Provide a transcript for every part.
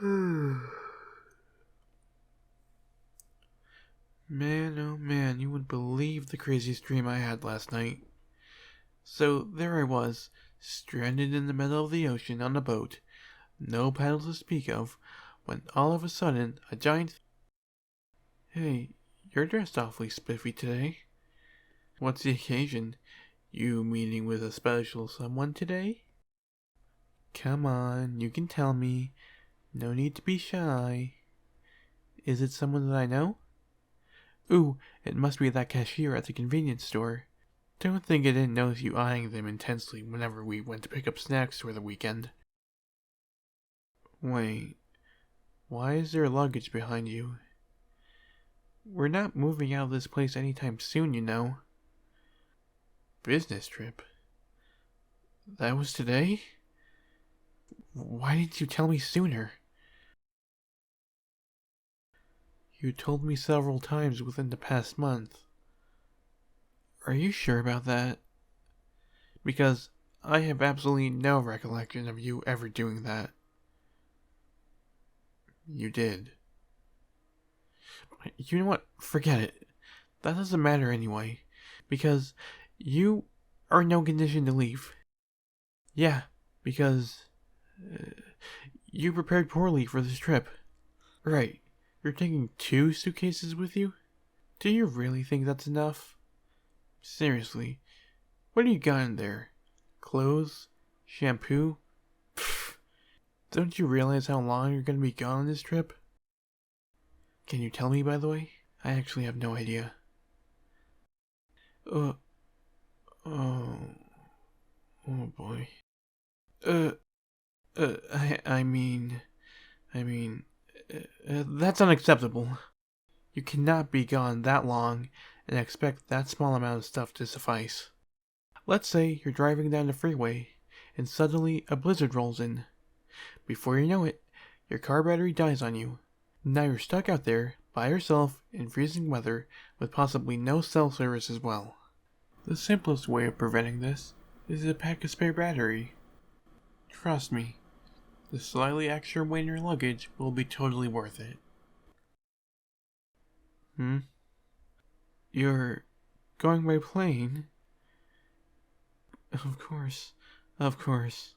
Man, oh man, you wouldn't believe the craziest dream I had last night. So there I was, stranded in the middle of the ocean on a boat, no paddle to speak of, when all of a sudden a giant. Hey, you're dressed awfully spiffy today. What's the occasion? You meeting with a special someone today? Come on, you can tell me. No need to be shy. Is it someone that I know? Ooh, it must be that cashier at the convenience store. Don't think I didn't notice you eyeing them intensely whenever we went to pick up snacks for the weekend. Wait, why is there luggage behind you? We're not moving out of this place anytime soon, you know. Business trip? That was today? Why didn't you tell me sooner? You told me several times within the past month. Are you sure about that? Because I have absolutely no recollection of you ever doing that. You did. You know what? Forget it. That doesn't matter anyway. Because you are in no condition to leave. Yeah, because you prepared poorly for this trip. Right. You're taking 2 suitcases with you? Do you really think that's enough? Seriously, what do you got in there? Clothes? Shampoo? Pfft. Don't you realize how long you're gonna be gone on this trip? Can you tell me, by the way? I actually have no idea. Oh, oh boy. Uh, I mean, that's unacceptable. You cannot be gone that long and expect that small amount of stuff to suffice. Let's say you're driving down the freeway and suddenly a blizzard rolls in. Before you know it, your car battery dies on you. Now you're stuck out there by yourself in freezing weather with possibly no cell service as well. The simplest way of preventing this is to pack a spare battery. Trust me, the slightly extra weight in your luggage will be totally worth it. You're going by plane? Of course. Of course.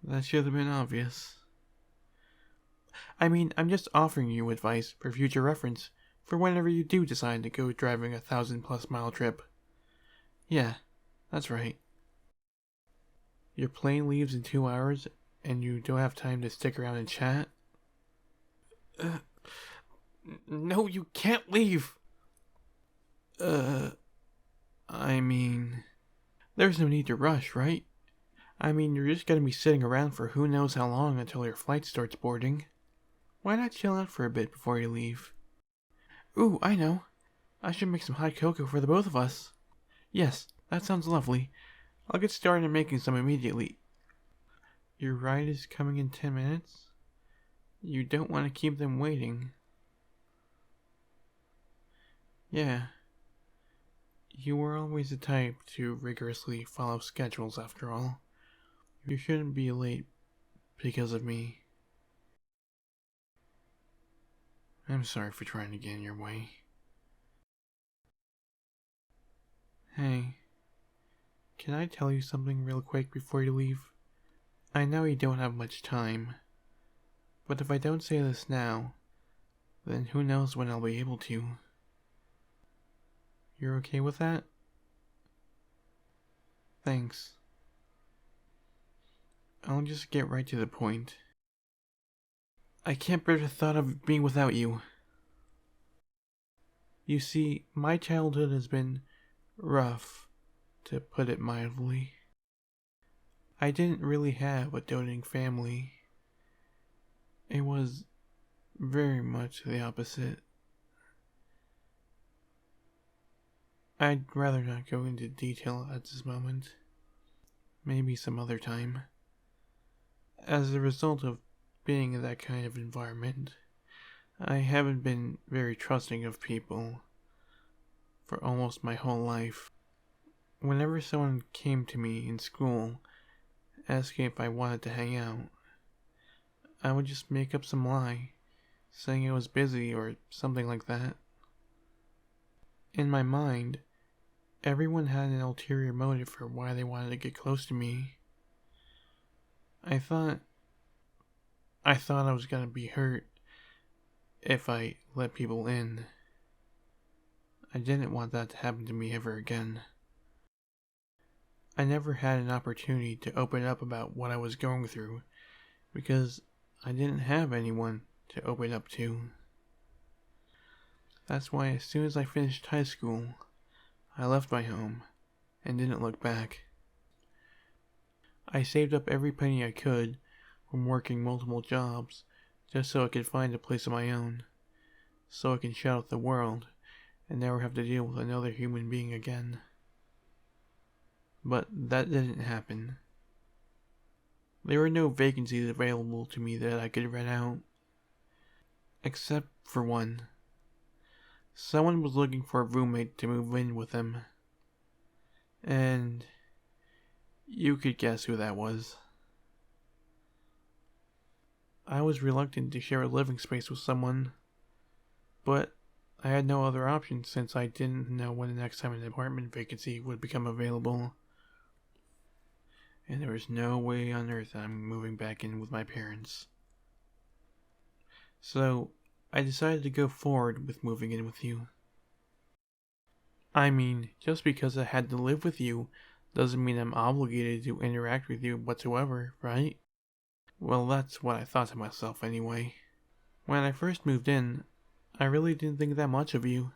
That should have been obvious. I mean, I'm just offering you advice for future reference for whenever you do decide to go driving a 1,000+ mile trip. Yeah, that's right. Your plane leaves in 2 hours and you don't have time to stick around and chat? No, you can't leave! I mean, there's no need to rush, right? I mean, you're just gonna be sitting around for who knows how long until your flight starts boarding. Why not chill out for a bit before you leave? Ooh, I know. I should make some hot cocoa for the both of us. Yes, that sounds lovely. I'll get started making some immediately. Your ride is coming in 10 minutes? You don't want to keep them waiting. Yeah. You were always the type to rigorously follow schedules after all. You shouldn't be late because of me. I'm sorry for trying to get in your way. Hey, can I tell you something real quick before you leave? I know you don't have much time, but if I don't say this now, then who knows when I'll be able to. You're okay with that? Thanks. I'll just get right to the point. I can't bear the thought of being without you. You see, my childhood has been rough, to put it mildly. I didn't really have a doting family. It was very much the opposite. I'd rather not go into detail at this moment. Maybe some other time. As a result of being in that kind of environment, I haven't been very trusting of people for almost my whole life. Whenever someone came to me in school asking if I wanted to hang out. I would just make up some lie, saying I was busy or something like that. In my mind, everyone had an ulterior motive for why they wanted to get close to me. I thought I was gonna be hurt if I let people in. I didn't want that to happen to me ever again. I never had an opportunity to open up about what I was going through because I didn't have anyone to open up to. That's why as soon as I finished high school, I left my home and didn't look back. I saved up every penny I could from working multiple jobs just so I could find a place of my own, so I can shut out the world and never have to deal with another human being again. But that didn't happen. There were no vacancies available to me that I could rent out. Except for one. Someone was looking for a roommate to move in with them. And you could guess who that was. I was reluctant to share a living space with someone, but I had no other option since I didn't know when the next time an apartment vacancy would become available. And there was no way on earth I'm moving back in with my parents. So, I decided to go forward with moving in with you. I mean, just because I had to live with you doesn't mean I'm obligated to interact with you whatsoever, right? Well, that's what I thought to myself anyway. When I first moved in, I really didn't think that much of you.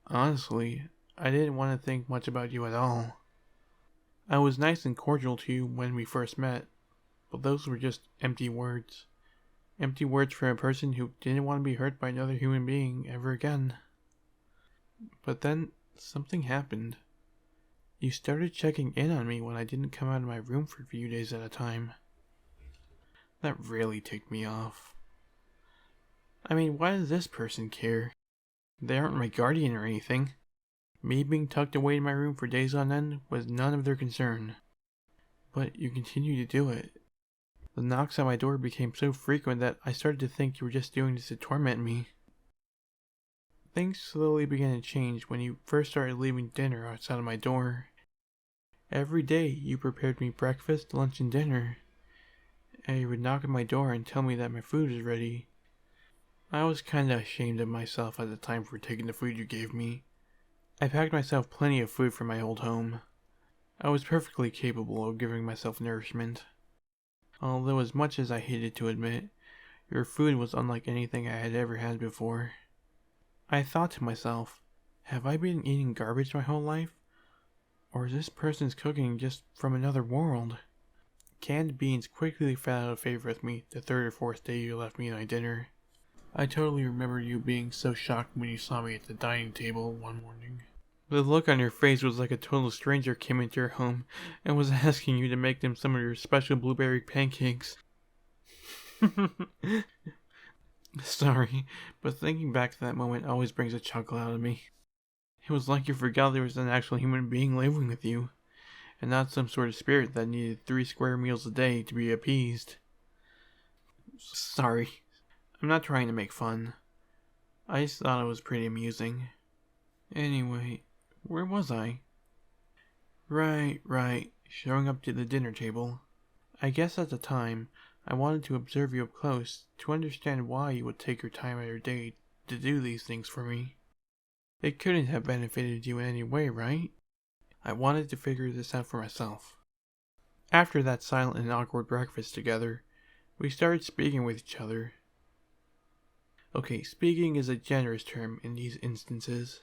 Honestly, I didn't want to think much about you at all. I was nice and cordial to you when we first met, but those were just empty words. Empty words for a person who didn't want to be hurt by another human being ever again. But then, something happened. You started checking in on me when I didn't come out of my room for a few days at a time. That really ticked me off. I mean, why does this person care? They aren't my guardian or anything. Me being tucked away in my room for days on end was none of their concern. But you continue to do it. The knocks at my door became so frequent that I started to think you were just doing this to torment me. Things slowly began to change when you first started leaving dinner outside of my door. Every day you prepared me breakfast, lunch, and dinner. And you would knock at my door and tell me that my food was ready. I was kinda ashamed of myself at the time for taking the food you gave me. I packed myself plenty of food from my old home. I was perfectly capable of giving myself nourishment. Although as much as I hated to admit, your food was unlike anything I had ever had before. I thought to myself, have I been eating garbage my whole life? Or is this person's cooking just from another world? Canned beans quickly fell out of favor with me the third or fourth day you left me my dinner. I totally remember you being so shocked when you saw me at the dining table one morning. The look on your face was like a total stranger came into your home and was asking you to make them some of your special blueberry pancakes. Sorry, but thinking back to that moment always brings a chuckle out of me. It was like you forgot there was an actual human being living with you, and not some sort of spirit that needed 3 square meals a day to be appeased. Sorry, I'm not trying to make fun. I just thought it was pretty amusing. Anyway, where was I? Right, showing up to the dinner table. I guess at the time, I wanted to observe you up close to understand why you would take your time out of your day to do these things for me. It couldn't have benefited you in any way, right? I wanted to figure this out for myself. After that silent and awkward breakfast together, we started speaking with each other. Okay, speaking is a generous term in these instances.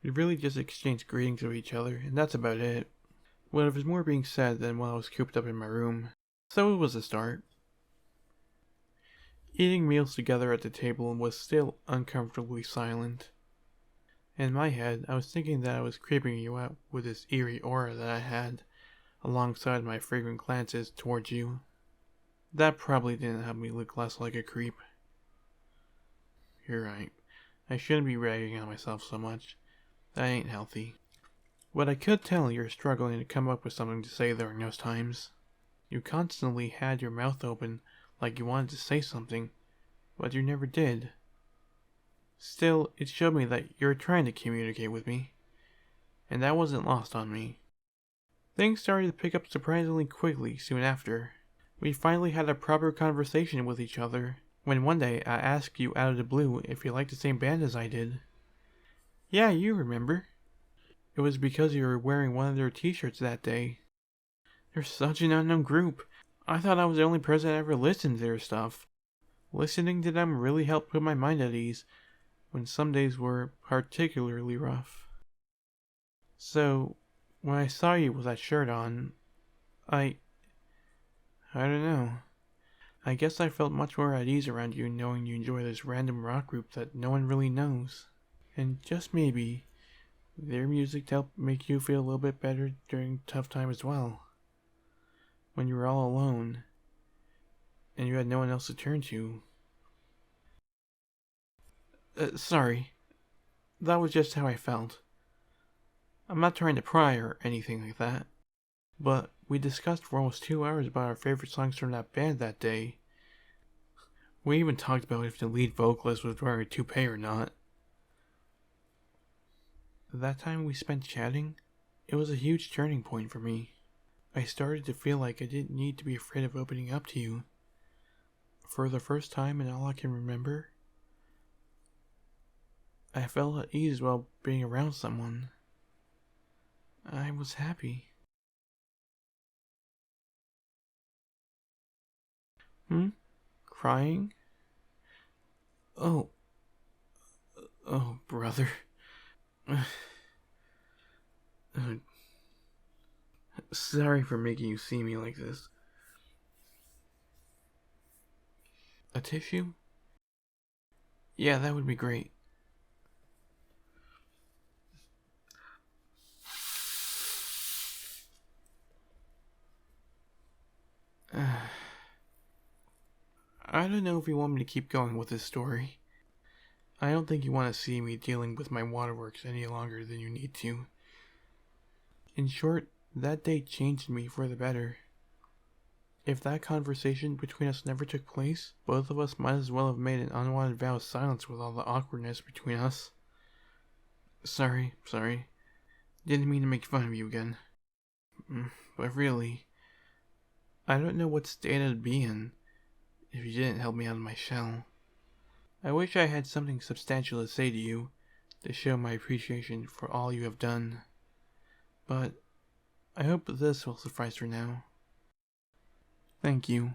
We really just exchanged greetings with each other, and that's about it. Well, there was more being said than while I was cooped up in my room, so it was a start. Eating meals together at the table was still uncomfortably silent. In my head, I was thinking that I was creeping you out with this eerie aura that I had, alongside my frequent glances towards you. That probably didn't help me look less like a creep. You're right. I shouldn't be ragging on myself so much. That ain't healthy. But I could tell you're struggling to come up with something to say during those times. You constantly had your mouth open like you wanted to say something, but you never did. Still, it showed me that you were trying to communicate with me, and that wasn't lost on me. Things started to pick up surprisingly quickly soon after. We finally had a proper conversation with each other, when one day I asked you out of the blue if you liked the same band as I did. Yeah, you remember. It was because you were wearing one of their t-shirts that day. They're such an unknown group. I thought I was the only person that ever listened to their stuff. Listening to them really helped put my mind at ease when some days were particularly rough. So, when I saw you with that shirt on, I don't know. I guess I felt much more at ease around you knowing you enjoy this random rock group that no one really knows. And just maybe, their music helped make you feel a little bit better during tough time as well. When you were all alone, and you had no one else to turn to. Sorry. That was just how I felt. I'm not trying to pry or anything like that. But we discussed for almost 2 hours about our favorite songs from that band that day. We even talked about if the lead vocalist was wearing a toupee or not. That time we spent chatting, it was a huge turning point for me. I started to feel like I didn't need to be afraid of opening up to you. For the first time in all I can remember, I felt at ease while being around someone. I was happy. Crying? Oh, brother. Sorry for making you see me like this. A tissue? Yeah, that would be great. I don't know if you want me to keep going with this story. I don't think you want to see me dealing with my waterworks any longer than you need to. In short, that day changed me for the better. If that conversation between us never took place, both of us might as well have made an unwanted vow of silence with all the awkwardness between us. Sorry. Didn't mean to make fun of you again. But really, I don't know what state I'd be in if you didn't help me out of my shell. I wish I had something substantial to say to you to show my appreciation for all you have done. But I hope this will suffice for now. Thank you.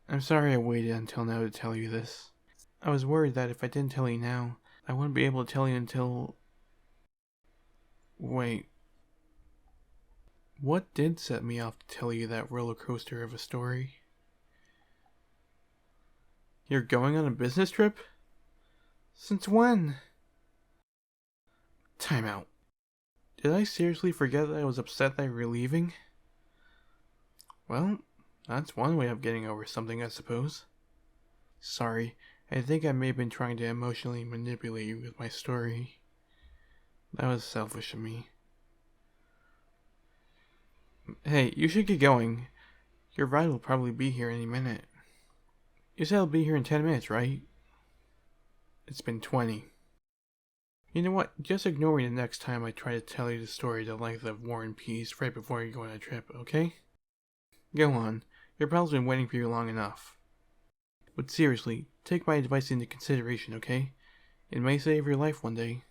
I'm sorry I waited until now to tell you this. I was worried that if I didn't tell you now, I wouldn't be able to tell you until... Wait. What did set me off to tell you that roller coaster of a story? You're going on a business trip? Since when? Time out. Did I seriously forget that I was upset that you were leaving? Well, that's one way of getting over something, I suppose. Sorry, I think I may have been trying to emotionally manipulate you with my story. That was selfish of me. Hey, you should get going. Your ride will probably be here any minute. You said it'll be here in 10 minutes, right? It's been 20. You know what? Just ignore me the next time I try to tell you the story the length of War and Peace right before you go on a trip, okay? Go on. Your pal's been waiting for you long enough. But seriously, take my advice into consideration, okay? It may save your life one day.